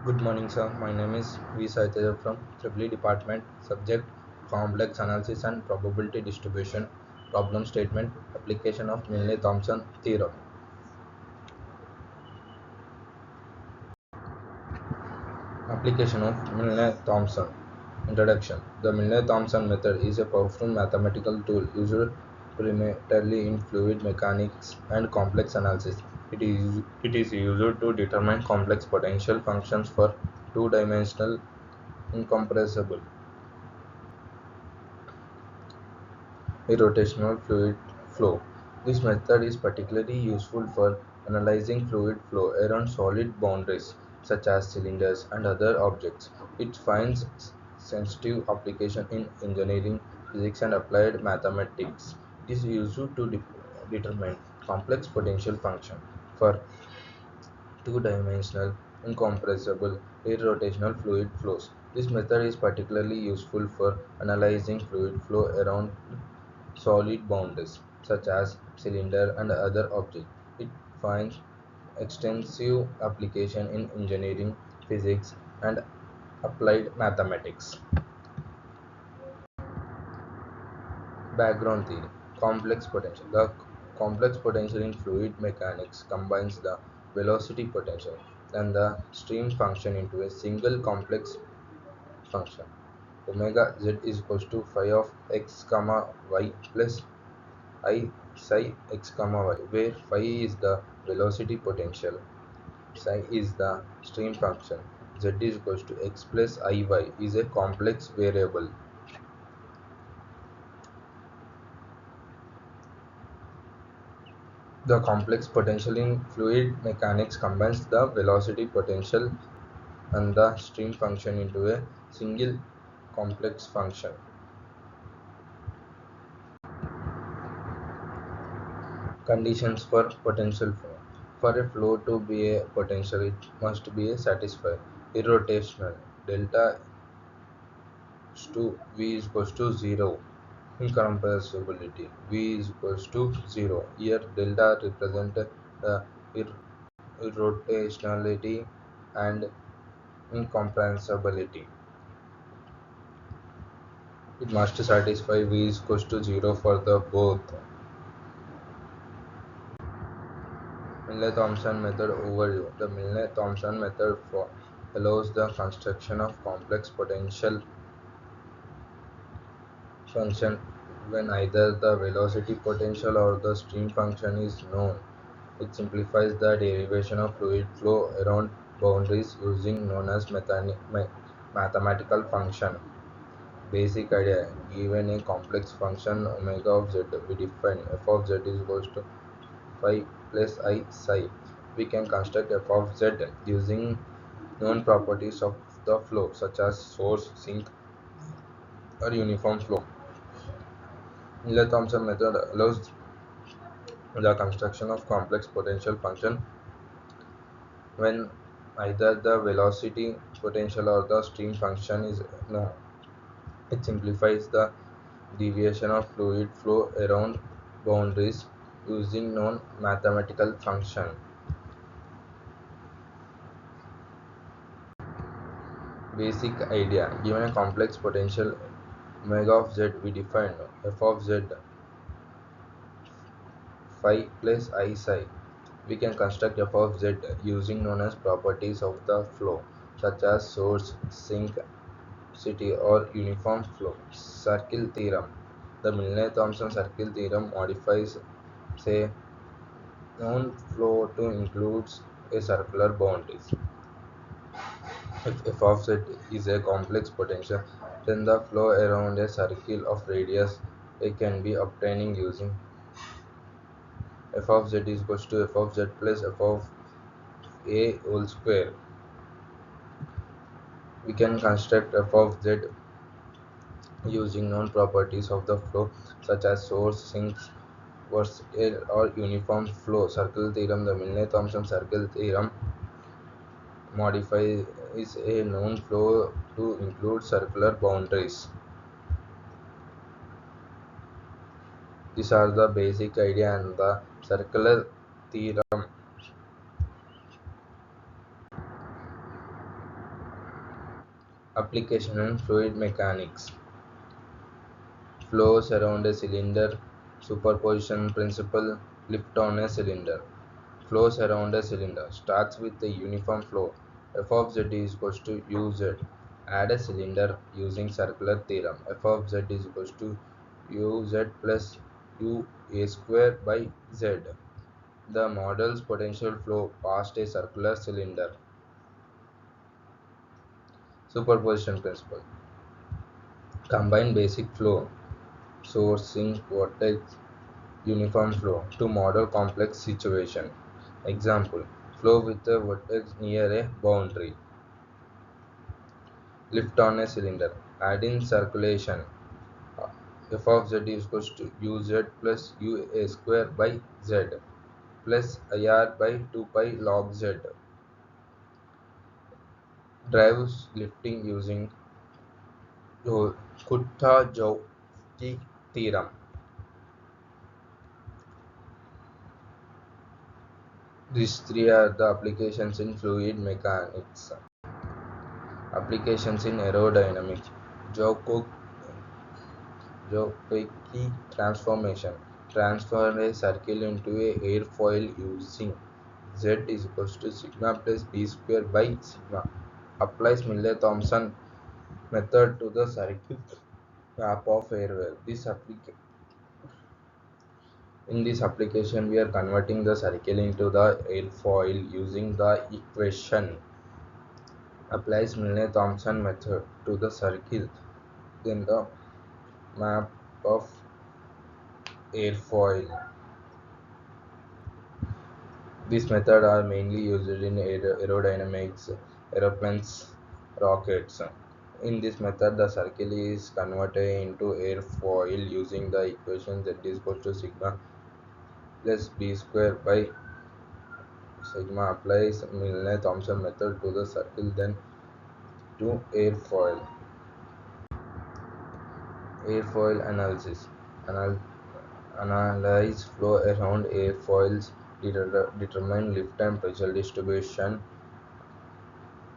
Good morning, sir. My name is V. Saitya from EEE Department. Subject: Complex Analysis and Probability Distribution. Problem Statement: Application of Milne-Thomson Theorem. Application of Milne-Thomson. Introduction. The Milne-Thomson method is a powerful mathematical tool used primarily in fluid mechanics and complex analysis. It is used to determine complex potential functions for two-dimensional incompressible irrotational fluid flow. This method is particularly useful for analyzing fluid flow around solid boundaries such as cylinders and other objects. It finds sensitive application in engineering, physics and applied mathematics. It is used to determine complex potential function for two-dimensional incompressible irrotational fluid flows. This method is particularly useful for analyzing fluid flow around solid boundaries, such as cylinder and other objects. It finds extensive application in engineering, physics, and applied mathematics. Background theory: Complex potential. The complex potential in fluid mechanics combines the velocity potential and the stream function into a single complex function. Omega z is equals to phi of x comma y plus I psi x comma y, where phi is the velocity potential, psi is the stream function, z is equals to x plus iy is a complex variable. The complex potential in fluid mechanics combines the velocity potential and the stream function into a single complex function. Conditions for potential flow. For a flow to be a potential, it must be a satisfied irrotational delta to V is equals to 0. Incompressibility V is equals to 0. Here delta represents the irrotationality and incompressibility. It must satisfy V is equals to 0 for the both. Milne-Thomson method overview. The Milne-Thomson method allows the construction of complex potential function when either the velocity potential or the stream function is known. It simplifies the derivation of fluid flow around boundaries using known as mathematical function. Basic idea: given a complex function omega of z, we define f of z is equals to phi plus I psi. We can construct f of z using known properties of the flow such as source, sink, or uniform flow. Milne-Thomson method allows the construction of complex potential function when either the velocity potential or the stream function is known. It simplifies the deviation of fluid flow around boundaries using known mathematical function. Basic idea: given a complex potential omega of z, we define f of z phi plus I psi. We can construct f of z using known as properties of the flow such as source, sink, city, or uniform flow. Circle theorem. The Milne-Thomson circle theorem modifies, say, known flow to include a circular boundaries. If f of z is a complex potential, then the flow around a circle of radius a can be obtaining using f of z is equals to f of z plus f of a whole square. We can construct f of z using known properties of the flow such as source, sinks, versatile or uniform flow. Circle theorem. The Milne-Thomson circle theorem modifies a known flow to include circular boundaries. These are the basic idea and the circular theorem. Application in fluid mechanics. Flows around a cylinder. Superposition principle. Lift on a cylinder. Flows around a cylinder. Starts with a uniform flow. F of z is equals to uz. Add a cylinder using circular theorem. F of z is equals to uz plus u a square by z. The model's potential flow past a circular cylinder. Superposition principle. Combine basic flow, sourcing, vortex, uniform flow to model complex situation. Example: flow with a vortex near a boundary. Lift on a cylinder. Add in circulation. F of z is equals to uz plus ua square by z plus ir by 2 pi log z. Drives lifting using Kutha-Joukowski theorem. These three are the applications in fluid mechanics. Applications in aerodynamics. Joukowski transformation. Transform a circle into a airfoil using Z is equals to sigma plus b square by sigma. Applies Miller-Thomson method to the circle map of airway. In this application, we are converting the circle into the airfoil using the equation. Applies Milne-Thomson method to the circle in the map of airfoil. These methods are mainly used in aerodynamics, aeroplanes, rockets. In this method, the circle is converted into airfoil using the equation z is equal to sigma plus b square by sigma. Applies Milne-Thomson method to the circle, then to airfoil. Airfoil analysis. Anal- Analyze flow around airfoils, determine lift and pressure distribution.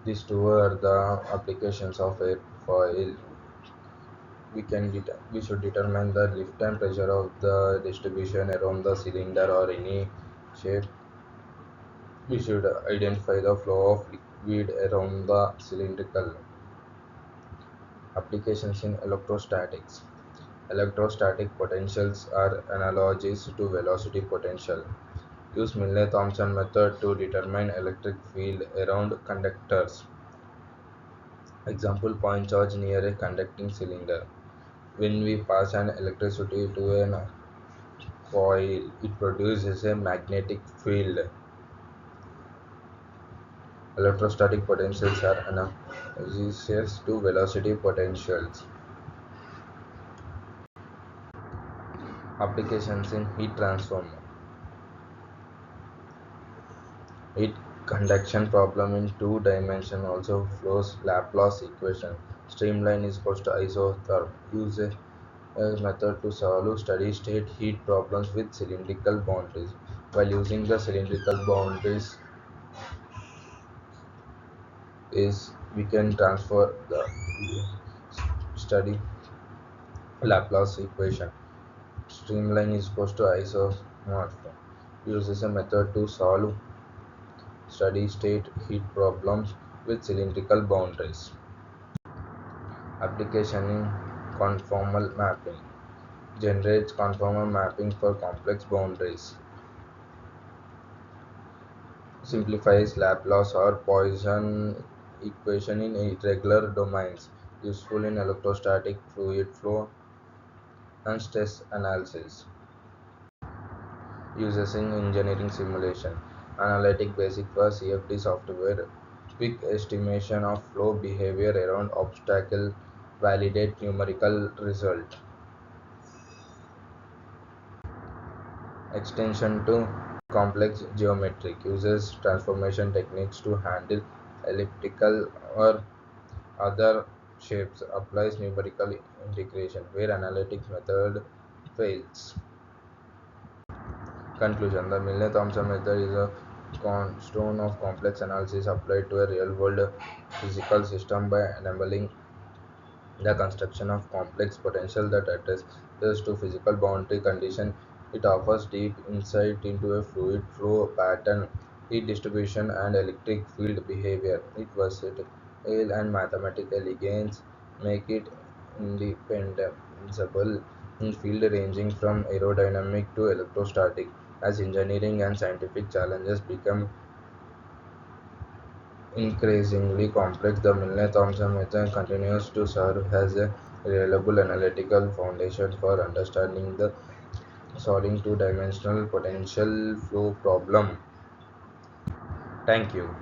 These two are the applications of airfoil. We should determine the lift and pressure of the distribution around the cylinder or any shape. We should identify the flow of liquid around the cylindrical. Applications in electrostatics. Electrostatic potentials are analogies to velocity potential. Use Milne-Thomson method to determine electric field around conductors. Example: point charge near a conducting cylinder. When we pass an electricity to an coil, it produces a magnetic field. Electrostatic potentials are analogous to velocity potentials. Applications in heat transformer. Heat conduction problem in two dimension also flows Laplace equation. Streamline is equals to isotherm. Use a method to solve steady state heat problems with cylindrical boundaries. While using the cylindrical boundaries is we can transfer the steady Laplace equation. Streamline is equals to isomorph. Uses a method to solve steady state heat problems with cylindrical boundaries. Application in conformal mapping. Generates conformal mapping for complex boundaries. Simplifies Laplace or Poisson equation in irregular domains. Useful in electrostatic fluid flow and stress analysis. Uses in engineering simulation. Analytic basic for CFD software. Quick estimation of flow behavior around obstacle. Validate numerical result. Extension to complex geometric. Uses transformation techniques to handle elliptical or other shapes. Applies numerical integration where analytic method fails. Conclusion: the Milne-Thomson method is a cornerstone of complex analysis applied to a real-world physical system by enabling the construction of complex potential that addresses to physical boundary condition. It offers deep insight into a fluid flow pattern, heat distribution, and electric field behavior. It versatile and mathematical gains make it indispensable in field ranging from aerodynamic to electrostatic. As engineering and scientific challenges become increasingly complex, the Milne-Thomson method continues to serve as a reliable analytical foundation for understanding the solving two-dimensional potential flow problem. Thank you.